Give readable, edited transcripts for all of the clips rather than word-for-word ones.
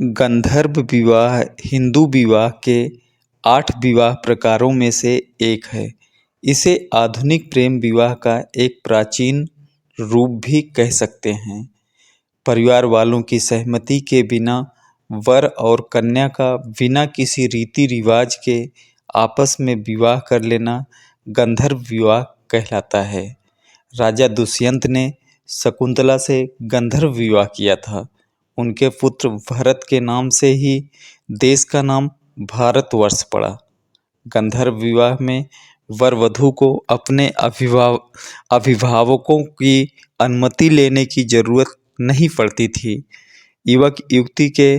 गंधर्व विवाह हिंदू विवाह के 8 विवाह प्रकारों में से एक है। इसे आधुनिक प्रेम विवाह का एक प्राचीन रूप भी कह सकते हैं। परिवार वालों की सहमति के बिना वर और कन्या का बिना किसी रीति रिवाज के आपस में विवाह कर लेना गंधर्व विवाह कहलाता है। राजा दुष्यंत ने शकुंतला से गंधर्व विवाह किया था। उनके पुत्र भरत के नाम से ही देश का नाम भारतवर्ष पड़ा। गंधर्व विवाह में वर वधू को अपने अभिभावकों की अनुमति लेने की जरूरत नहीं पड़ती थी। युवक युवती के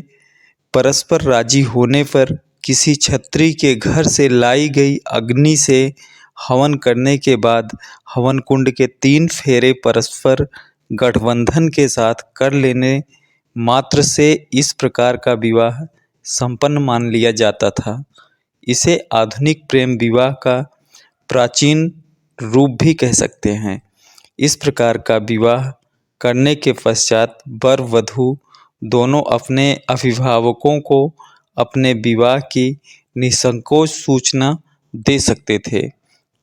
परस्पर राजी होने पर किसी क्षत्रिय के घर से लाई गई अग्नि से हवन करने के बाद हवन कुंड के 3 फेरे परस्पर गठबंधन के साथ कर लेने मात्र से इस प्रकार का विवाह संपन्न मान लिया जाता था। इसे आधुनिक प्रेम विवाह का प्राचीन रूप भी कह सकते हैं। इस प्रकार का विवाह करने के पश्चात वर वधू दोनों अपने अभिभावकों को अपने विवाह की निसंकोच सूचना दे सकते थे,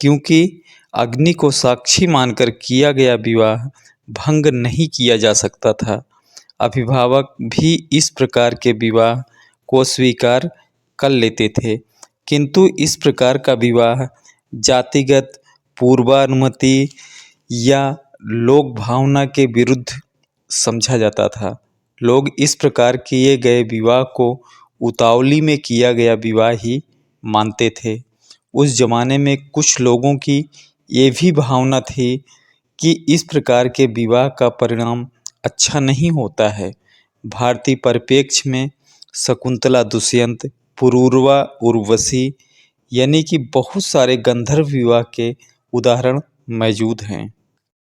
क्योंकि अग्नि को साक्षी मानकर किया गया विवाह भंग नहीं किया जा सकता था। अभिभावक भी इस प्रकार के विवाह को स्वीकार कर लेते थे, किंतु इस प्रकार का विवाह जातिगत पूर्वानुमति या लोक भावना के विरुद्ध समझा जाता था। लोग इस प्रकार किए गए विवाह को उतावली में किया गया विवाह ही मानते थे। उस जमाने में कुछ लोगों की ये भी भावना थी कि इस प्रकार के विवाह का परिणाम अच्छा नहीं होता है। भारतीय परिप्रेक्ष्य में शकुंतला दुष्यंत, पुरूरवा उर्वशी यानी कि बहुत सारे गंधर्व विवाह के उदाहरण मौजूद हैं।